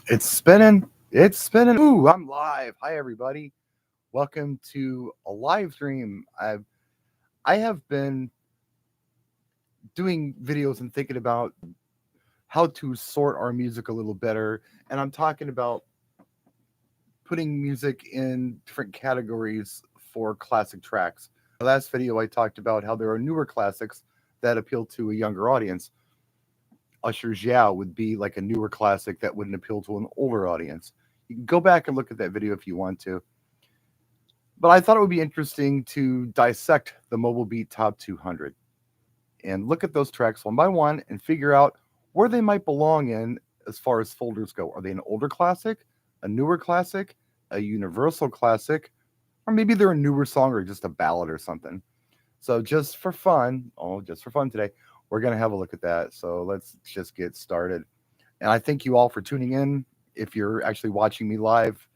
It's spinning. It's spinning. Ooh, I'm live. Hi, everybody. Welcome to a live stream. I have been doing videos and thinking about how to sort our music a little better, and I'm talking about putting music in different categories for classic tracks. The last video, I talked about how there are newer classics that appeal to a younger audience. Usher's "Yeah" would be like a newer classic that wouldn't appeal to an older audience. You can go back and look at that video if you want to. But I thought it would be interesting to dissect the Mobile Beat Top 200 and look at those tracks one by one and figure out where they might belong in as far as folders go. Are they an older classic, a newer classic, a universal classic, or maybe they're a newer song or just a ballad or something? So just for fun, today, we're going to have a look at that. So let's just get started. And I thank you all for tuning in. If you're actually watching me live,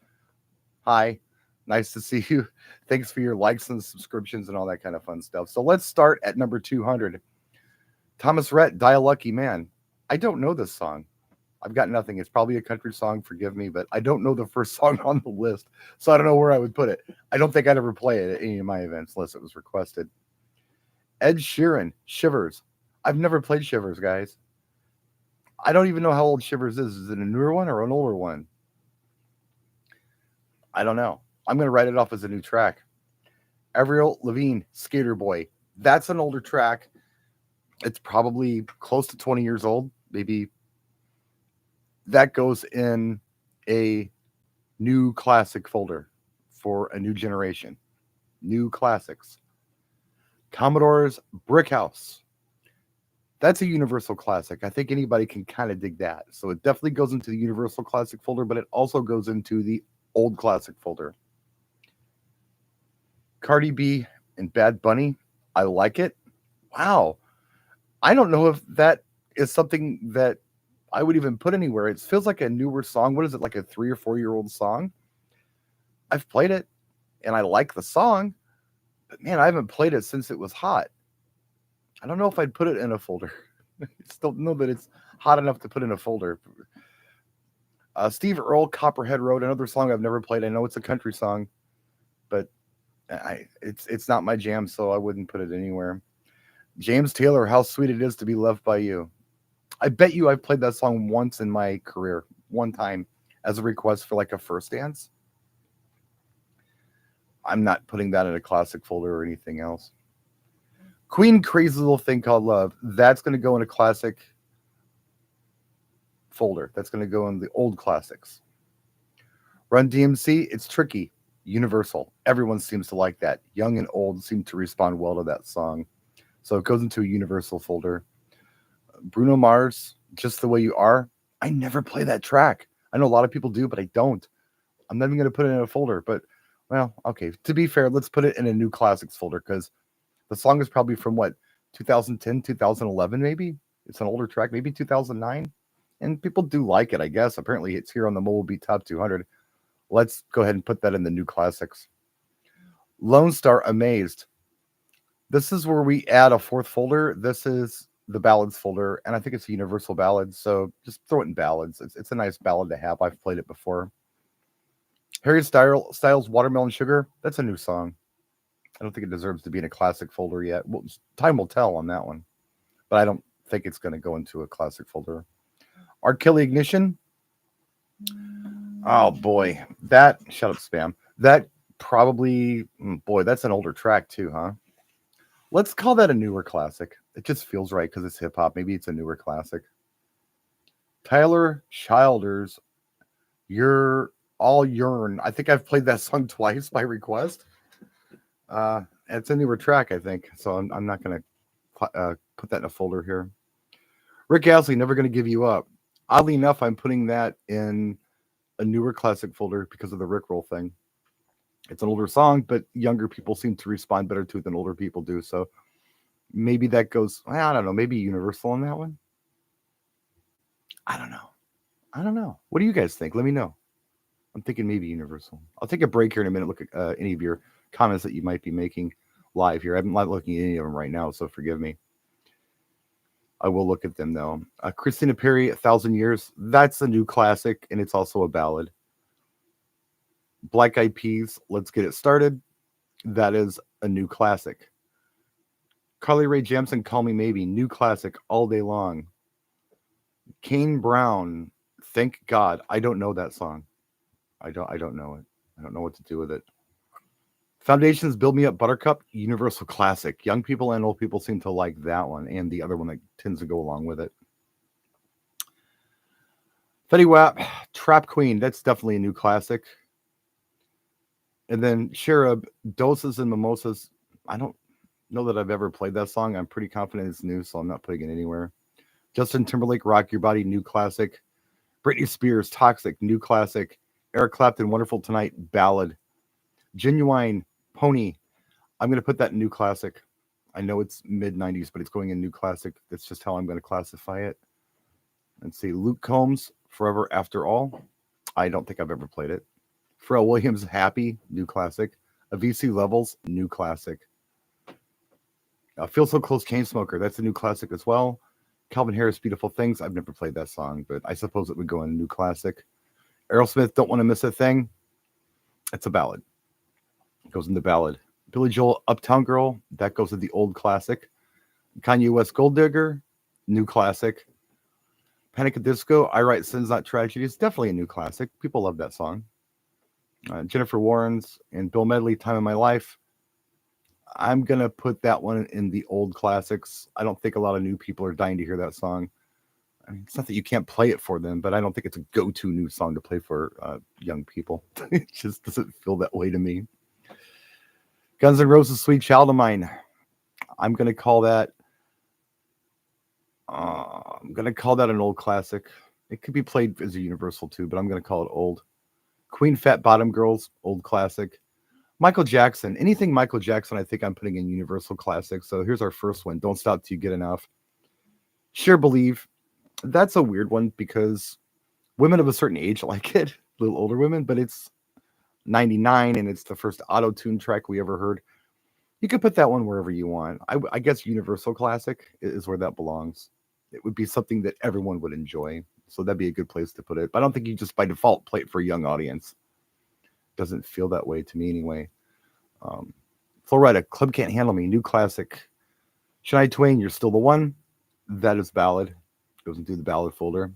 hi. Nice to see you. Thanks for your likes and subscriptions and all that kind of fun stuff. So let's start at number 200. Thomas Rhett, Die a Lucky Man. I don't know this song. I've got nothing. It's probably a country song. Forgive me, but I don't know the first song on the list. So I don't know where I would put it. I don't think I'd ever play it at any of my events unless it was requested. Ed Sheeran, Shivers. I've never played Shivers, guys. I don't even know how old Shivers is. Is it a newer one or an older one? I don't know. I'm going to write it off as a new track. Avril Lavigne, Skater Boy. That's an older track. It's probably close to 20 years old. Maybe that goes in a new classic folder for a new generation. New classics. Commodore's Brick House. That's a universal classic. I think anybody can kind of dig that. So it definitely goes into the universal classic folder, but it also goes into the old classic folder. Cardi B and Bad Bunny. I like it. Wow. I don't know if that is something that I would even put anywhere. It feels like a newer song. What is it, like a 3 or 4-year-old song? I've played it and I like the song, but man, I haven't played it since it was hot. I don't know if I'd put it in a folder. I just don't know that it's hot enough to put in a folder. Steve Earle, Copperhead Road, another song I've never played. I know it's a country song, but it's not my jam, so I wouldn't put it anywhere. James Taylor, How Sweet It Is to Be Loved by You. I bet you I've played that song once in my career, one time, as a request for like a first dance. I'm not putting that in a classic folder or anything else. Queen, Crazy Little Thing Called Love. That's going to go in a classic folder. That's going to go in the old classics. Run DMC, It's Tricky. Universal. Everyone seems to like that. Young and old seem to respond well to that song. So it goes into a universal folder. Bruno Mars, Just the Way You Are. I never play that track. I know a lot of people do, but I don't. I'm not even going to put it in a folder. But, well, okay. To be fair, let's put it in a new classics folder because the song is probably from what, 2010, 2011 maybe? It's an older track, maybe 2009. And people do like it, I guess. Apparently it's here on the Mobile Beat Top 200. Let's go ahead and put that in the new classics. Lone Star, Amazed. This is where we add a fourth folder. This is the ballads folder, and I think it's a universal ballad, so just throw it in ballads. It's a nice ballad to have. I've played it before. Harry Styles, Watermelon Sugar. That's a new song. I don't think it deserves to be in a classic folder yet. Well, time will tell on that one, but I don't think it's going to go into a classic folder. R. Kelly, Ignition. Oh boy, shut up, spam. That probably, boy, that's an older track too, huh? Let's call that a newer classic. It just feels right because it's hip hop. Maybe it's a newer classic. Tyler Childers, You're All Yearn. I think I've played that song twice by request. It's a newer track, I think. So I'm not going to put that in a folder here. Rick Astley, Never Gonna Give You Up. Oddly enough, I'm putting that in a newer classic folder because of the Rickroll thing. It's an older song, but younger people seem to respond better to it than older people do. So maybe that goes, I don't know, maybe Universal on that one. I don't know. What do you guys think? Let me know. I'm thinking maybe Universal. I'll take a break here in a minute. Look at any of your comments that you might be making live here. I'm not looking at any of them right now, so forgive me. I will look at them though. Christina Perri, A Thousand Years. That's a new classic, and it's also a ballad. Black Eyed Peas, Let's Get It Started. That is a new classic. Carly Rae Jepsen, Call Me Maybe. New classic all day long. Kane Brown, Thank God. I don't know that song. I don't know it. I don't know what to do with it. Foundations, Build Me Up, Buttercup, universal classic. Young people and old people seem to like that one and the other one that tends to go along with it. Fetty Wap, Trap Queen, that's definitely a new classic. And then Cherub, Doses and Mimosas. I don't know that I've ever played that song. I'm pretty confident it's new, so I'm not putting it anywhere. Justin Timberlake, Rock Your Body, new classic. Britney Spears, Toxic, new classic. Eric Clapton, Wonderful Tonight, ballad. Genuine, Pony. I'm going to put that in new classic. I know it's mid 90s, but it's going in new classic. That's just how I'm going to classify it. Let's see. Luke Combs, Forever After All. I don't think I've ever played it. Pharrell Williams, Happy, new classic. Avicii Levels, new classic. Feel So Close, Chainsmoker, that's a new classic as well. Calvin Harris, Beautiful Things. I've never played that song, but I suppose it would go in a new classic. Aerosmith, Don't Want to Miss a Thing. It's a ballad. It goes in the ballad. Billy Joel, Uptown Girl. That goes to the old classic. Kanye West, Gold Digger. New classic. Panic at Disco, I Write Sins Not Tragedies. Definitely a new classic. People love that song. Jennifer Warnes and Bill Medley, Time of My Life. I'm going to put that one in the old classics. I don't think a lot of new people are dying to hear that song. I mean, it's not that you can't play it for them, but I don't think it's a go-to new song to play for young people. It just doesn't feel that way to me. Guns N' Roses, Sweet Child of Mine. I'm going to call that an old classic. It could be played as a universal too, but I'm going to call it old. Queen, Fat Bottom Girls, old classic. Michael Jackson, anything Michael Jackson, I think I'm putting in universal classic. So here's our first one. Don't Stop Till You Get Enough. Sure Believe. That's a weird one because women of a certain age like it, little older women, but it's 99 and it's the first auto-tune track we ever heard. You could put that one wherever you want. I guess universal classic is where that belongs. It would be something that everyone would enjoy. So that'd be a good place to put it. But I don't think you just by default play it for a young audience. Doesn't feel that way to me anyway. Florida, Club Can't Handle Me, new classic. Shania Twain, You're Still the One. That is ballad. Goes into the ballad folder.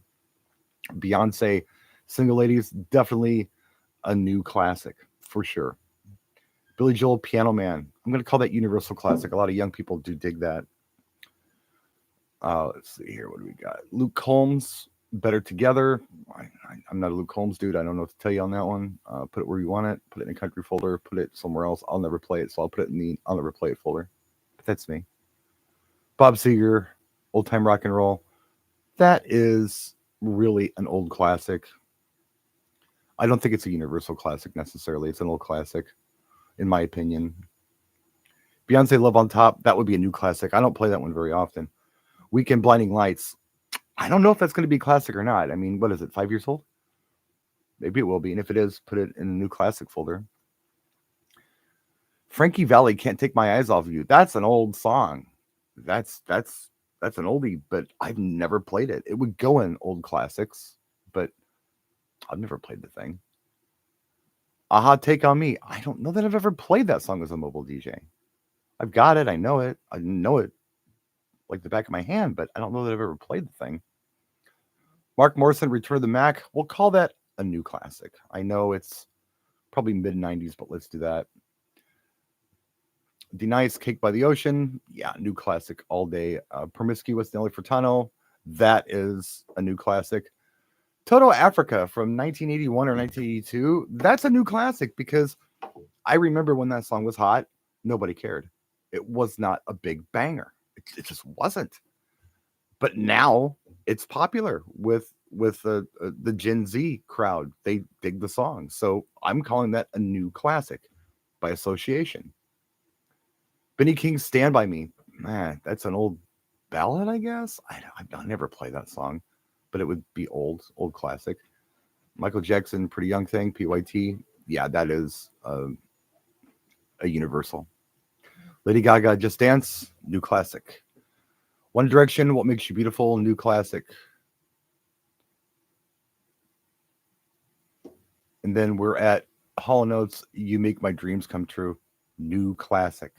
Beyonce, Single Ladies, definitely a new classic for sure. Billy Joel, Piano Man. I'm going to call that universal classic. A lot of young people do dig that. Let's see here. What do we got? Luke Combs, Better Together. I'm not a Luke Combs dude. I don't know what to tell you on that one. Put it where you want it. Put it in a country folder. Put it somewhere else. I'll never play it, so I'll put it in the I'll never play it folder. But that's me. Bob Seger, Old Time Rock and Roll. That is really an old classic. I don't think it's a universal classic necessarily. It's an old classic, in my opinion. Beyonce, Love on Top. That would be a new classic. I don't play that one very often. Weekend, Blinding Lights. I don't know if that's going to be classic or not. I mean, what is it, 5 years old? Maybe it will be. And if it is, put it in the new classic folder. Frankie Valli, Can't Take My Eyes Off of You. That's an old song. That's an oldie, but I've never played it. It would go in old classics, but I've never played the thing. Aha, Take On Me. I don't know that I've ever played that song as a mobile DJ. I've got it. I know it. I know it like the back of my hand, but I don't know that I've ever played the thing. Mark Morrison, Return of the Mac. We'll call that a new classic. I know it's probably mid-90s, but let's do that. Denice, Cake by the Ocean. Yeah, new classic all day. Promiscuous, Nelly Furtado. That is a new classic. Toto Africa from 1981 or 1982. That's a new classic because I remember when that song was hot, nobody cared. It was not a big banger. It just wasn't. But now it's popular with the Gen Z crowd. They dig the song. So I'm calling that a new classic by association. Benny King's Stand By Me. Man, that's an old ballad, I guess. I never play that song, but it would be old classic. Michael Jackson, Pretty Young Thing, PYT. Yeah, that is a universal. Lady Gaga, Just Dance, new classic. One Direction, What Makes You Beautiful, new classic. And then we're at Hall & Oates, You Make My Dreams Come True, new classic.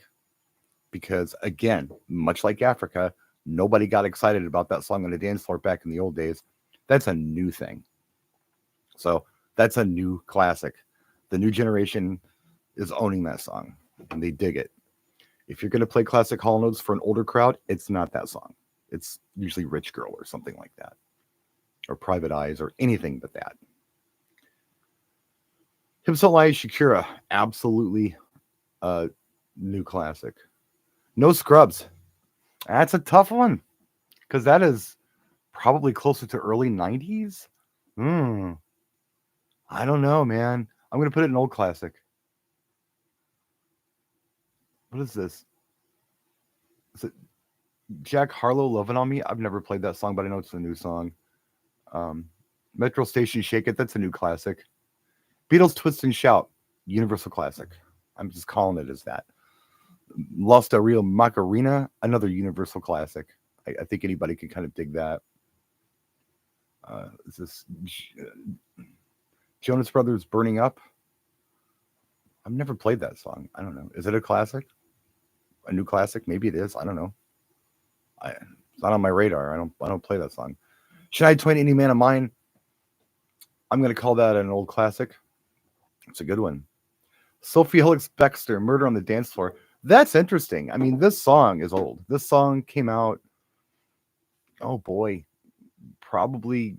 Because again, much like Africa, nobody got excited about that song on the dance floor back in the old days. That's a new thing. So that's a new classic. The new generation is owning that song and they dig it. If you're going to play classic Hall & Oates for an older crowd, it's not that song. It's usually Rich Girl or something like that, or Private Eyes or anything but that. Hips Don't Lie, Shakira, absolutely a new classic. No Scrubs. That's a tough one because that is probably closer to early 90s. I don't know, man. I'm going to put it in old classic. What is this? Is it Jack Harlow, Lovin' on Me? I've never played that song, but I know it's a new song. Metro Station, Shake It. That's a new classic. Beatles, Twist and Shout. Universal classic. I'm just calling it as that. Lost a Real Macarena. Another universal classic. I think anybody can kind of dig that. Is this Jonas Brothers, Burning Up? I've never played that song. I don't know. Is it a classic? A new classic? Maybe it is. I don't know. It's not on my radar. I don't play that song. Shania Twain, Any Man of Mine. I'm going to call that an old classic. It's a good one. Sophie Hillix Bextor, Murder on the Dance Floor. That's interesting. I mean, this song is old. This song came out, oh boy, probably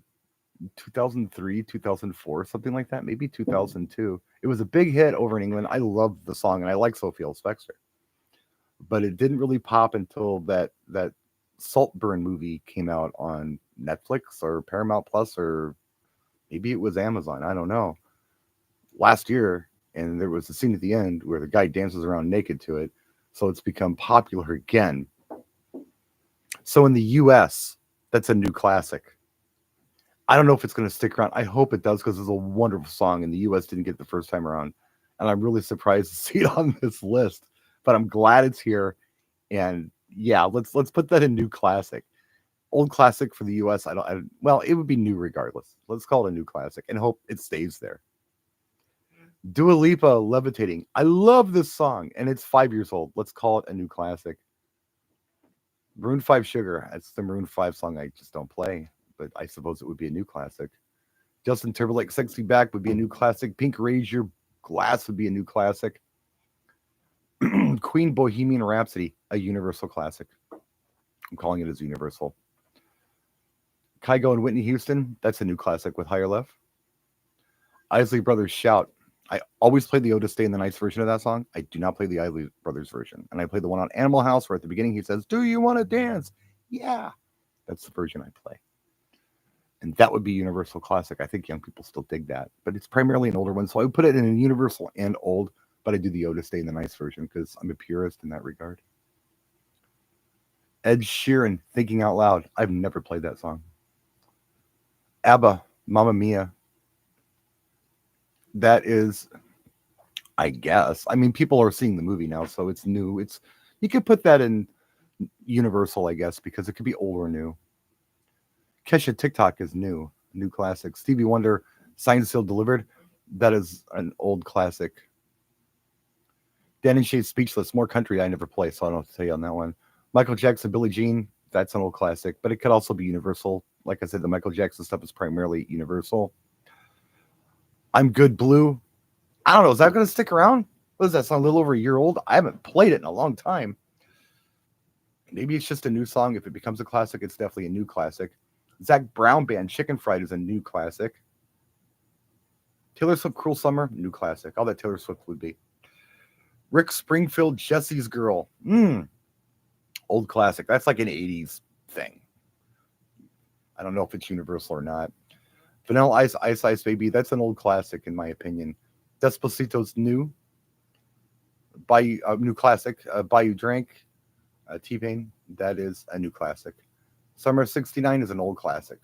2003, 2004, something like that. Maybe 2002. It was a big hit over in England. I loved the song, and I like Sophie Hillix Bextor. But it didn't really pop until that Saltburn movie came out on Netflix or Paramount Plus, or maybe it was Amazon. I don't know. Last year, and there was a scene at the end where the guy dances around naked to it. So it's become popular again. So in the US, that's a new classic. I don't know if it's going to stick around. I hope it does because it's a wonderful song, and the US didn't get it the first time around. And I'm really surprised to see it on this list. But I'm glad it's here. And yeah, let's put that in new classic. Old classic for the US. Well, it would be new regardless. Let's call it a new classic and hope it stays there. Dua Lipa, Levitating. I love this song, and it's 5 years old. Let's call it a new classic. Maroon 5, Sugar. That's the Maroon 5 song I just don't play, but I suppose it would be a new classic. Justin Timberlake, Sexy Back would be a new classic. Pink, Raise Your Glass would be a new classic. Queen, Bohemian Rhapsody, a universal classic. I'm calling it as universal. Kygo and Whitney Houston, that's a new classic with Higher Love. Isley Brothers, Shout. I always play the Otis Day in the Nights version of that song. I do not play the Isley Brothers version. And I play the one on Animal House where at the beginning he says, "Do you want to dance?" Yeah. That's the version I play. And that would be universal classic. I think young people still dig that. But it's primarily an older one. So I would put it in a universal and old. But I do the Otis Day in the Nights version because I'm a purist in that regard. Ed Sheeran, Thinking Out Loud. I've never played that song. ABBA, Mamma Mia. That is, I guess. I mean, people are seeing the movie now, so it's new. You could put that in universal, I guess, because it could be old or new. Kesha, TikTok is new classic. Stevie Wonder, Signed, Sealed, Delivered. That is an old classic. Dan and Shay, Speechless, more country I never play, so I don't know what to tell you on that one. Michael Jackson, Billie Jean, that's an old classic, but it could also be universal. Like I said, the Michael Jackson stuff is primarily universal. I'm Good, Blue. I don't know, is that going to stick around? What is that song, a little over a year old? I haven't played it in a long time. Maybe it's just a new song. If it becomes a classic, it's definitely a new classic. Zach Brown Band, Chicken Fried is a new classic. Taylor Swift, Cruel Summer, new classic. All that Taylor Swift would be. Rick Springfield, Jesse's Girl. Old classic. That's like an 80s thing. I don't know if it's universal or not. Vanilla Ice, Ice Ice Baby. That's an old classic in my opinion. Despacito's new. New classic. Buy You Drink. T-Pain. That is a new classic. Summer 69 is an old classic.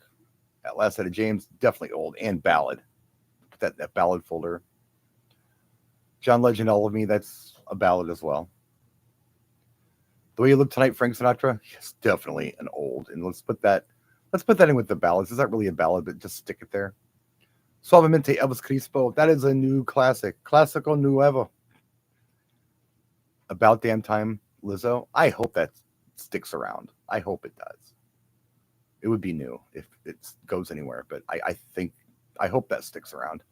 At Last Etta James, definitely old. And ballad. Put that ballad folder. John Legend, All of Me. That's a ballad as well. The Way You Look Tonight, Frank Sinatra. Yes, definitely an old. And let's put that in with the ballads. Is that really a ballad? But just stick it there. Suavemente, Elvis Crespo. That is a new classic. Classico Nuevo. About Damn Time, Lizzo. I hope that sticks around. I hope it does. It would be new if it goes anywhere, but I hope that sticks around.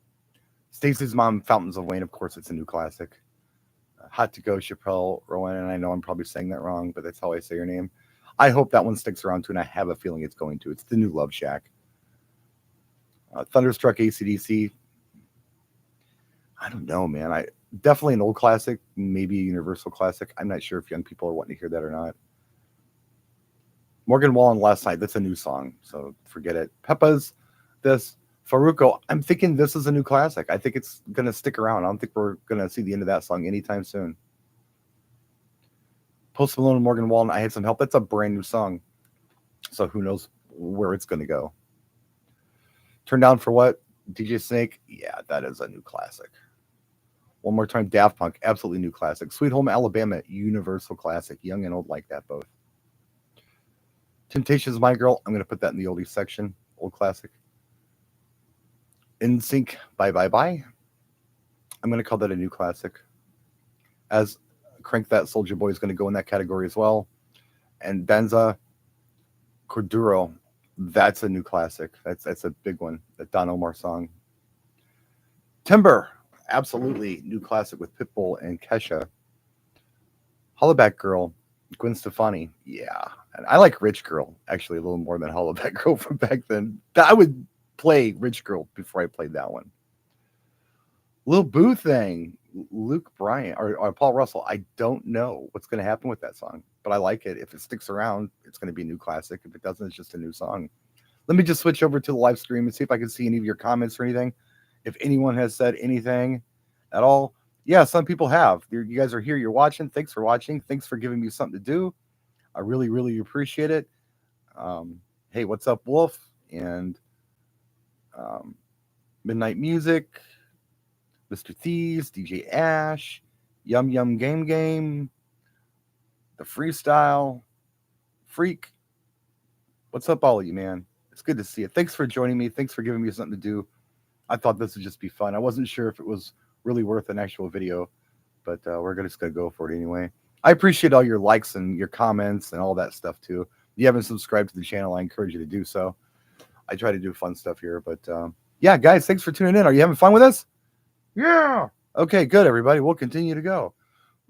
Stacy's Mom, Fountains of Wayne. Of course, it's a new classic. Hot to Go, Chappelle Rowan, and I know I'm probably saying that wrong, but that's how I say your name. I hope that one sticks around too, and I have a feeling it's going to. It's the new Love Shack. Thunderstruck, AC/DC. I don't know, man. I definitely an old classic, maybe a universal classic. I'm not sure if young people are wanting to hear that or not. Morgan Wallen, Last Night. That's a new song, so forget it. Peppa's, this. Faruko, I'm thinking this is a new classic. I think it's going to stick around. I don't think we're going to see the end of that song anytime soon. Post Malone and Morgan Wallen, I Had Some Help. That's a brand new song. So who knows where it's going to go. Turn Down for What? DJ Snake? Yeah, that is a new classic. One More Time, Daft Punk. Absolutely new classic. Sweet Home Alabama, universal classic. Young and old like that both. Temptations, My Girl. I'm going to put that in the oldies section. Old classic. NSYNC, Bye Bye Bye. I'm going to call that a new classic. As Crank That Soldier Boy is going to go in that category as well. And Benza Corduro, that's a new classic. That's a big one. That Don Omar song. Timber, absolutely new classic with Pitbull and Kesha. Hollaback Girl, Gwen Stefani. Yeah. And I like Rich Girl, actually, a little more than Hollaback Girl from back then. I would play Rich Girl before I played that one. Lil Boo Thing, Luke Bryan, or Paul Russell. I don't know what's going to happen with that song, but I like it. If it sticks around, it's going to be a new classic. If it doesn't, it's just a new song. Let me just switch over to the live stream and see if I can see any of your comments or anything. If anyone has said anything at all. Yeah, some people have. You guys are here. You're watching. Thanks for watching. Thanks for giving me something to do. I really, really appreciate it. Hey, what's up, Wolf? And Midnight Music, Mr. Thieves, DJ Ash, Yum Yum Game, The Freestyle, Freak. What's up, all of you, man? It's good to see you. Thanks for joining me. Thanks for giving me something to do. I thought this would just be fun. I wasn't sure if it was really worth an actual video, but we're just going to go for it anyway. I appreciate all your likes and your comments and all that stuff, too. If you haven't subscribed to the channel, I encourage you to do so. I try to do fun stuff here, but yeah, guys, thanks for tuning in. Are you having fun with us? Yeah. Okay, good, everybody. We'll continue to go.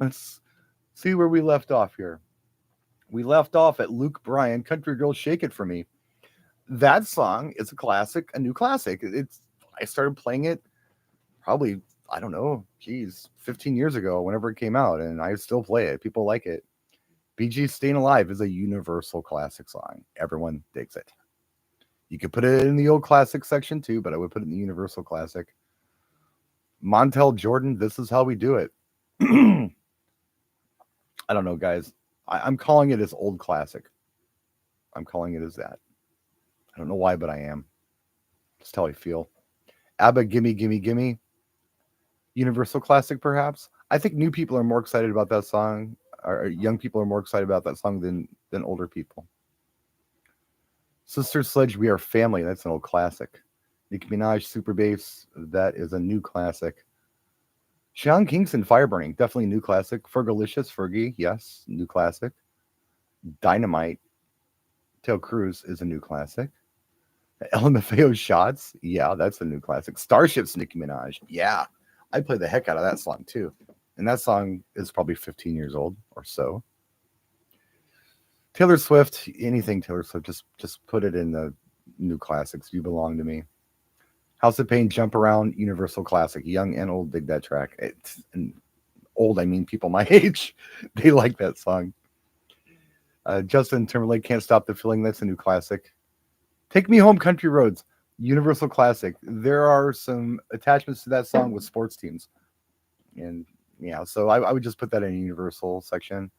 Let's see where we left off here. We left off at Luke Bryan, Country Girl, Shake It For Me. That song is a classic, a new classic. I started playing it probably, I don't know, 15 years ago, whenever it came out, and I still play it. People like it. Bee Gees' Staying Alive is a universal classic song. Everyone digs it. You could put it in the old classic section too, but I would put it in the universal classic. Montel Jordan, This Is How We Do It. I don't know, guys. I'm calling it as old classic. I'm calling it as that. I don't know why, but I am. Just how I feel. ABBA, Gimme, Gimme, Gimme. Universal classic, perhaps. I think new people are more excited about that song, or young people are more excited about that song than older people. Sister Sledge, We Are Family. That's an old classic. Nicki Minaj, Super Bass. That is a new classic. Sean Kingston, Fireburning. Definitely a new classic. Fergalicious, Fergie. Yes, new classic. Dynamite, Tail Cruz is a new classic. LMFAO, Shots. Yeah, that's a new classic. Starships, Nicki Minaj. Yeah, I play the heck out of that song too. And that song is probably 15 years old or so. Taylor Swift, anything Taylor Swift, just put it in the new classics. You Belong to Me. House of Pain, Jump Around, universal classic. Young and old dig that track. And old, I mean people my age. They like that song. Justin Timberlake, Can't Stop the Feeling. That's a new classic. Take Me Home, Country Roads, universal classic. There are some attachments to that song with sports teams. And yeah, so I would just put that in a universal section.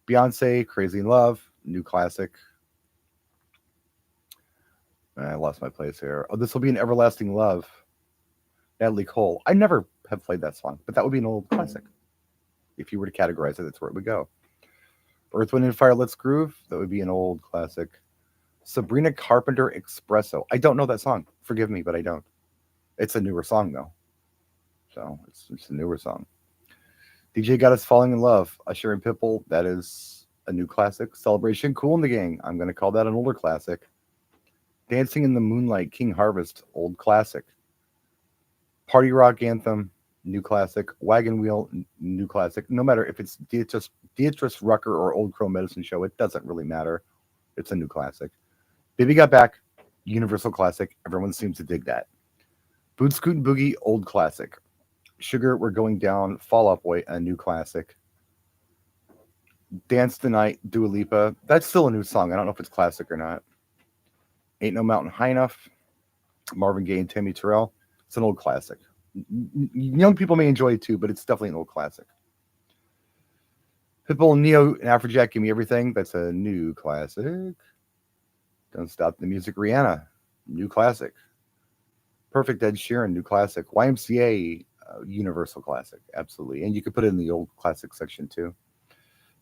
Beyonce, Crazy in Love, new classic. I lost my place here. Oh, This Will Be an Everlasting Love. Natalie Cole. I never have played that song, but that would be an old classic. If you were to categorize it, that's where it would go. Earth, Wind, and Fire, Let's Groove. That would be an old classic. Sabrina Carpenter, Espresso. I don't know that song. Forgive me, but I don't. It's a newer song, though. So it's a newer song. DJ Got Us Falling in Love. Usher and Pitbull. That is a new classic. Celebration, Cool in the Gang. I'm going to call that an older classic. Dancing in the Moonlight, King Harvest. Old classic. Party Rock Anthem. New classic. Wagon Wheel. New classic. No matter if it's Beatrice Rucker or Old Crow Medicine Show, it doesn't really matter. It's a new classic. Baby Got Back. Universal classic. Everyone seems to dig that. Boot Scoot and Boogie. Old classic. Sugar, We're Going Down, Fall Out Boy, a new classic. Dance the Night, Dua Lipa. That's still a new song. I don't know if it's classic or not. Ain't No Mountain High Enough. Marvin Gaye and Tammy Terrell. It's an old classic. Young people may enjoy it too, but it's definitely an old classic. Pitbull, Neo, and Afrojack, Give Me Everything. That's a new classic. Don't Stop the Music, Rihanna. New classic. Perfect, Ed Sheeran, new classic. YMCA, universal classic, absolutely. And you could put it in the old classic section too.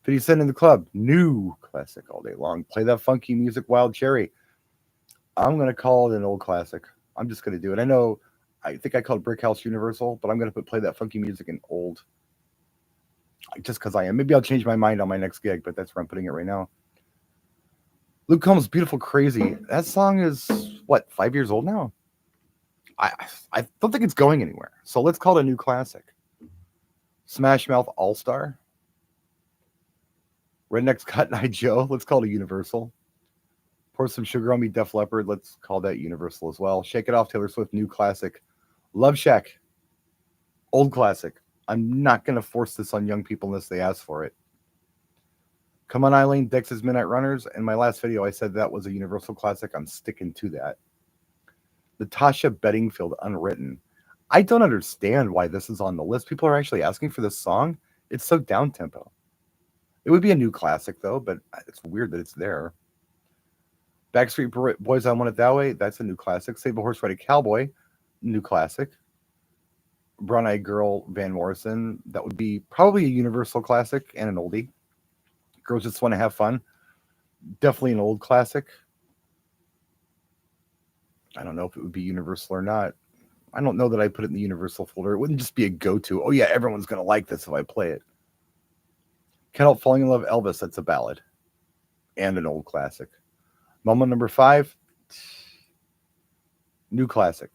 50 Cent in the Club, new classic all day long. Play That Funky Music, Wild Cherry. I'm going to call it an old classic. I'm just going to do it. I think I called Brick House universal, but I'm going to Play That Funky Music in old. Just because I am. Maybe I'll change my mind on my next gig, but that's where I'm putting it right now. Luke Combs, Beautiful Crazy. That song is, 5 years old now? I don't think it's going anywhere. So let's call it a new classic. Smash Mouth All-Star. Redneck's Cotton Eye Joe. Let's call it a universal. Pour Some Sugar on Me, Def Leppard. Let's call that universal as well. Shake It Off, Taylor Swift, new classic. Love Shack. Old classic. I'm not going to force this on young people unless they ask for it. Come On Eileen, Dex's Midnight Runners. In my last video, I said that was a universal classic. I'm sticking to that. Natasha Bedingfield, Unwritten. I don't understand why this is on the list. People are actually asking for this song. It's so down-tempo. It would be a new classic, though, but it's weird that it's there. Backstreet Boys, I Want It That Way. That's a new classic. Save a Horse, Ride a Cowboy. New classic. Brown Eyed Girl, Van Morrison. That would be probably a universal classic and an oldie. Girls Just Want to Have Fun. Definitely an old classic. I don't know if it would be universal or not. I don't know that I put it in the universal folder. It wouldn't just be a go-to. Oh, yeah, everyone's going to like this if I play it. Can't Help Falling in Love, Elvis. That's a ballad. And an old classic. Moment number 5. New classic.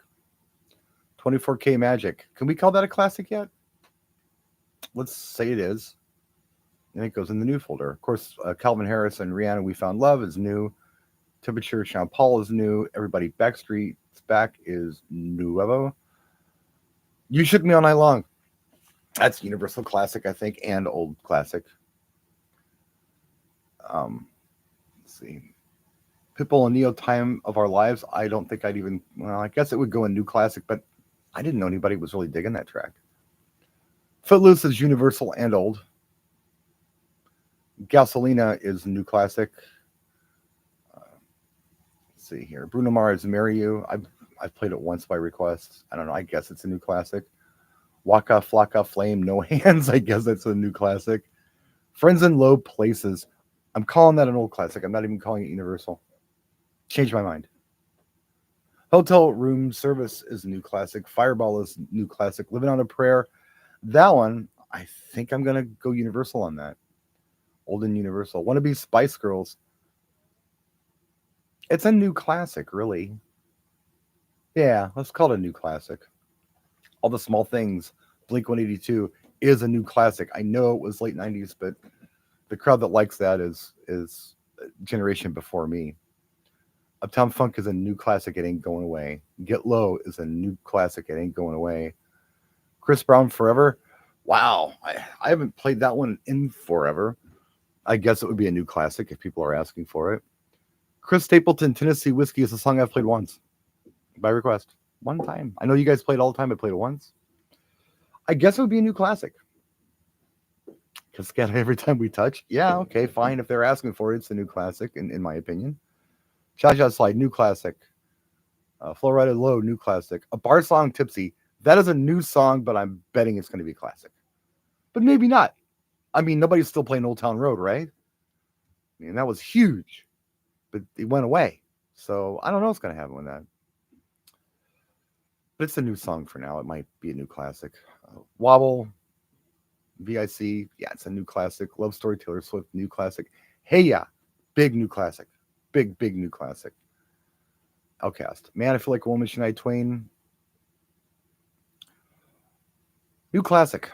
24K Magic. Can we call that a classic yet? Let's say it is. And it goes in the new folder. Of course, Calvin Harris and Rihanna, We Found Love is new. Temperature, Sean Paul is new. Everybody Backstreet's Back is nuevo. You Shook Me All Night Long. That's universal classic, I think, and old classic. Let's see. Pitbull and Neo, Time of Our Lives. I don't think I'd even, I guess it would go in new classic, but I didn't know anybody was really digging that track. Footloose is universal and old. Gasolina is new classic. See here. Bruno Mars, Marry You. I've played it once by request. I don't know. I guess it's a new classic. Waka Flocka Flame, No Hands. I guess that's a new classic. Friends in Low Places. I'm calling that an old classic. I'm not even calling it universal. Change my mind. Hotel Room Service is a new classic. Fireball is new classic. Living on a Prayer. That one, I think I'm going to go universal on that. Old and universal. Wanna Be Spice Girls. It's a new classic, really. Yeah, let's call it a new classic. All the Small Things, Blink-182 is a new classic. I know it was late 90s, but the crowd that likes that is generation before me. Uptown Funk is a new classic. It ain't going away. Get Low is a new classic. It ain't going away. Chris Brown, Forever. Wow, I haven't played that one in forever. I guess it would be a new classic if people are asking for it. Chris Stapleton, Tennessee Whiskey is a song I've played once by request. One time. I know you guys play it all the time. I played it once. I guess it would be a new classic. Cascada Every Time We Touch. Yeah, okay, fine. If they're asking for it, it's a new classic, in my opinion. Cha Cha Slide, new classic. Florida Low, new classic. A Bar Song, Tipsy. That is a new song, but I'm betting it's going to be a classic. But maybe not. I mean, nobody's still playing Old Town Road, right? I mean, that was huge, but it went away. So I don't know what's going to happen with that. But it's a new song for now. It might be a new classic. Wobble, VIC, yeah, it's a new classic. Love Story, Taylor Swift, new classic. Hey Ya, big new classic. Big new classic. Outcast, Man, I Feel Like a Woman, Shania Twain, new classic.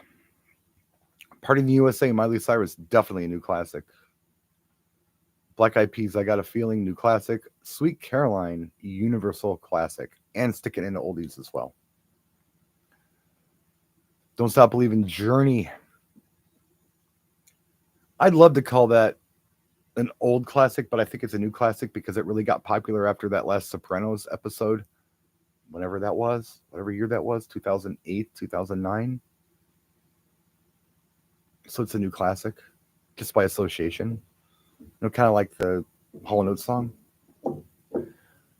Party in the USA, Miley Cyrus, definitely a new classic. Black Eyed Peas, I Got a Feeling, new classic. Sweet Caroline, universal classic. And sticking into oldies as well. Don't Stop Believing, Journey. I'd love to call that an old classic, but I think it's a new classic because it really got popular after that last Sopranos episode, whenever that was, whatever year that was, 2008, 2009. So it's a new classic, just by association. Kind of like the Hall & Oates song.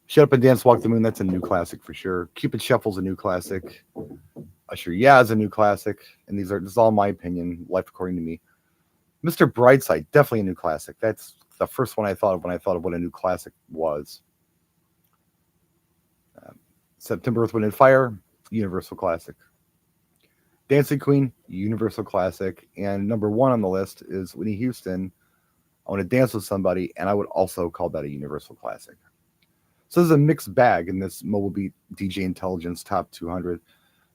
Shut Up and Dance, Walk the Moon, that's a new classic for sure. Cupid Shuffle's a new classic. Usher, yeah, is a new classic. And this is all my opinion, life according to me. Mr. Brightside, definitely a new classic. That's the first one I thought of when I thought of what a new classic was. September, Earth, Wind, and Fire, universal classic. Dancing Queen, universal classic. And number one on the list is Whitney Houston, I Want to Dance with Somebody, and I would also call that a universal classic. So there's a mixed bag in this Mobile Beat DJ Intelligence Top 200.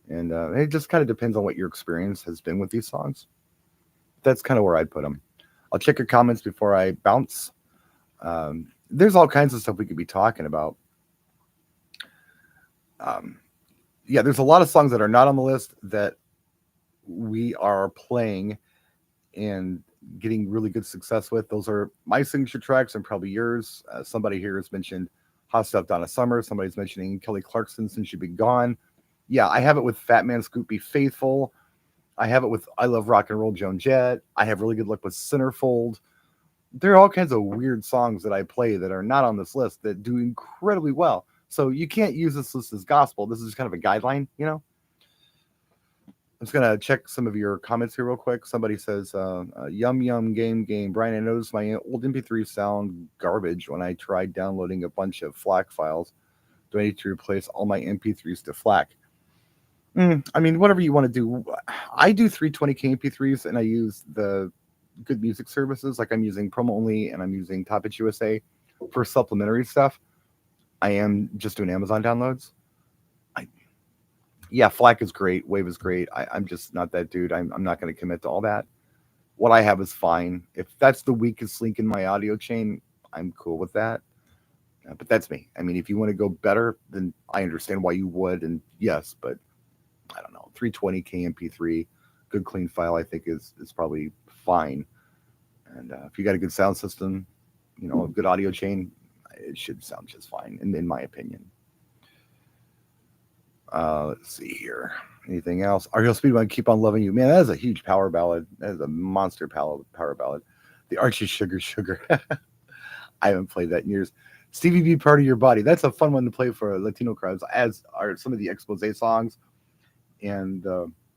And it just kind of depends on what your experience has been with these songs. That's kind of where I'd put them. I'll check your comments before I bounce. There's all kinds of stuff we could be talking about. Yeah, there's a lot of songs that are not on the list that we are playing and getting really good success with. Those are my signature tracks and probably yours. Somebody here has mentioned Hot Stuff Donna Summer. Somebody's mentioning Kelly Clarkson, Since You've Been Gone. Yeah, I have it with Fat Man Scoop, Be Faithful. I have it with I Love Rock and Roll, Joan Jett. I have really good luck with Centerfold. There are all kinds of weird songs that I play that are not on this list that do incredibly well. So you can't use this list as gospel. This is just kind of a guideline, I'm just going to check some of your comments here real quick. Somebody says, yum, game. Brian, I noticed my old MP3 sound garbage when I tried downloading a bunch of FLAC files. Do I need to replace all my MP3s to FLAC? I mean, whatever you want to do. I do 320K MP3s, and I use the good music services. Like I'm using Promo Only, and I'm using Top Hits USA for supplementary stuff. I am just doing Amazon downloads. Yeah, FLAC is great. Wave is great. I'm just not that dude. I'm not going to commit to all that. What I have is fine. If that's the weakest link in my audio chain, I'm cool with that. But that's me. I mean, if you want to go better, then I understand why you would. And yes, but I don't know, 320K MP3, good clean file, I think is probably fine. And if you got a good sound system, a good audio chain, it should sound just fine, in my opinion. Let's see here. Anything else? REO Speedrun, Keep on Loving You. Man, that is a huge power ballad. That is a monster power ballad. The Archie Sugar. I haven't played that in years. Stevie B, Part of Your Body. That's a fun one to play for Latino crowds, as are some of the Expose songs. And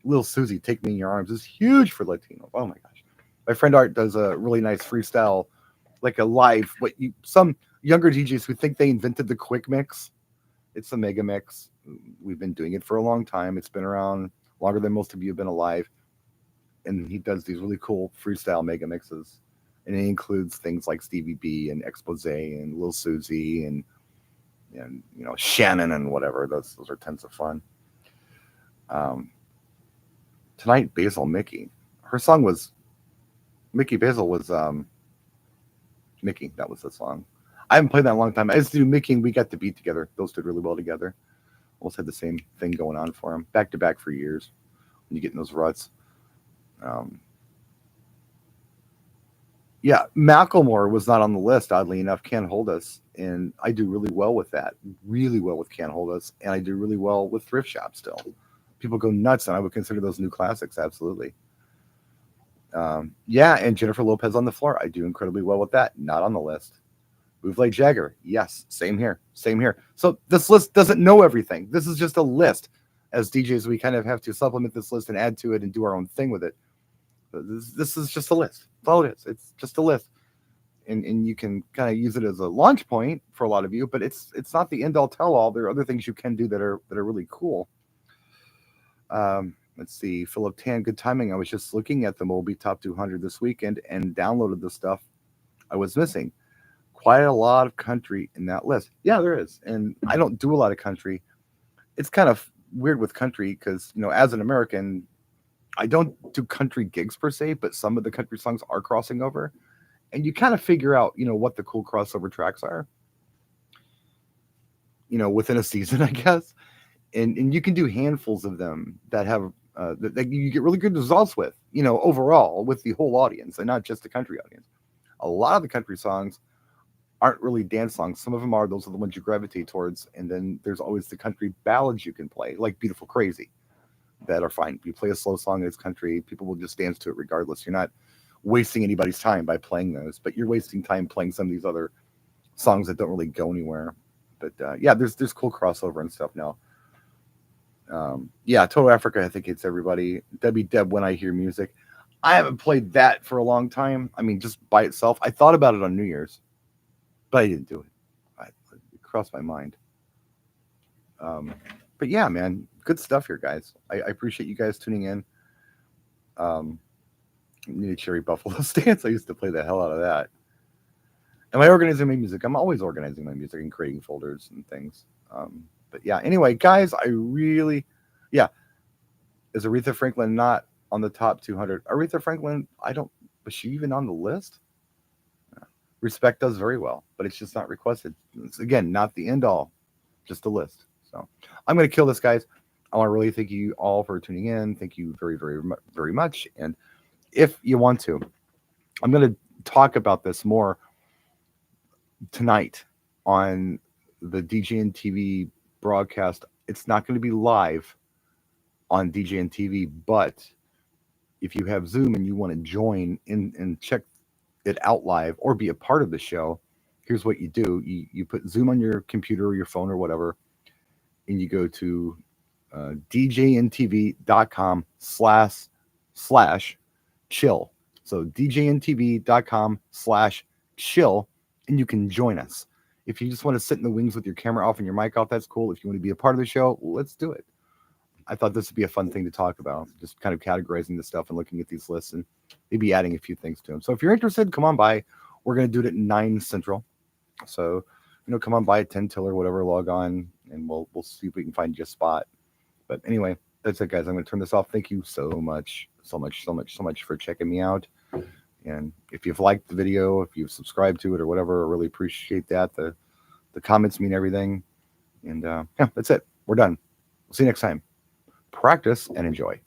Lil Susie, Take Me in Your Arms, is huge for Latino. Oh my gosh. My friend Art does a really nice freestyle, like a live, some younger DJs who think they invented the quick mix. It's a mega mix. We've been doing it for a long time. It's been around longer than most of you have been alive. And he does these really cool freestyle mega mixes. And it includes things like Stevie B and Expose and Lil Susie and Shannon and whatever. Those are tons of fun. Tonight, Basil Mickey. Her song was Mickey Basil was Mickey. That was the song. I haven't played that in a long time. I used to do Mickey and We Got the Beat together. Those did really well together. Almost had the same thing going on for them. Back to back for years. When you get in those ruts. Yeah, Macklemore was not on the list, oddly enough. Can't Hold Us. And I do really well with that. Really well with Can't Hold Us. And I do really well with Thrift Shop still. People go nuts, and I would consider those new classics, absolutely. Yeah, and Jennifer Lopez on the Floor. I do incredibly well with that. Not on the list. Move Like Jagger. Yes, same here. So this list doesn't know everything. This is just a list. As DJs, we kind of have to supplement this list and add to it and do our own thing with it. This is just a list. That's all it is. It's just a list. and you can kind of use it as a launch point for a lot of you, but it's not the end all tell all. There are other things you can do that are really cool. Let's see, Philip Tan, good timing. I was just looking at the Moby Top 200 this weekend and downloaded the stuff I was missing. Quite a lot of country in that list. Yeah, there is, and I don't do a lot of country. It's kind of weird with country because as an American, I don't do country gigs per se, but some of the country songs are crossing over, and you kind of figure out what the cool crossover tracks are within a season, I guess. And you can do handfuls of them that have that you get really good results with overall with the whole audience and not just the country audience. A lot of the country songs aren't really dance songs. Some of them are. Those are the ones you gravitate towards. And then there's always the country ballads you can play, like Beautiful Crazy, that are fine. You play a slow song and it's country, people will just dance to it regardless. You're not wasting anybody's time by playing those, but you're wasting time playing some of these other songs that don't really go anywhere. But yeah, there's cool crossover and stuff now. Yeah, Total Africa, I think it's everybody. Debbie Deb, When I Hear Music. I haven't played that for a long time. I mean, just by itself. I thought about it on New Year's, but I didn't do it. It crossed my mind. But yeah, man, good stuff here, guys. I appreciate you guys tuning in. Need a Cherry Buffalo Stance. I used to play the hell out of that. Am I organizing my music? I'm always organizing my music and creating folders and things. But yeah, anyway, guys, yeah. Is Aretha Franklin not on the top 200? Aretha Franklin, was she even on the list? Respect does very well, but it's just not requested. It's, again, not the end all, just a list. So I'm going to kill this, guys. I want to really thank you all for tuning in. Thank you very, very, very much. And if you want to, I'm going to talk about this more tonight on the DJN TV broadcast. It's not going to be live on DJN TV, but if you have Zoom and you want to join in and check it out live or be a part of the show, here's what you do. You put Zoom on your computer or your phone or whatever, and you go to djntv.com/chill. So djntv.com/chill, and you can join us. If you just want to sit in the wings with your camera off and your mic off, that's cool. If you want to be a part of the show, let's do it. I thought this would be a fun thing to talk about, just kind of categorizing the stuff and looking at these lists and maybe adding a few things to them. So if you're interested, come on by. We're going to do it at 9 Central. So, come on by at 10 till or whatever, log on, and we'll see if we can find you a spot. But anyway, that's it, guys. I'm going to turn this off. Thank you so much for checking me out. And if you've liked the video, if you've subscribed to it or whatever, I really appreciate that. The comments mean everything. And yeah, that's it. We're done. We'll see you next time. Practice and enjoy.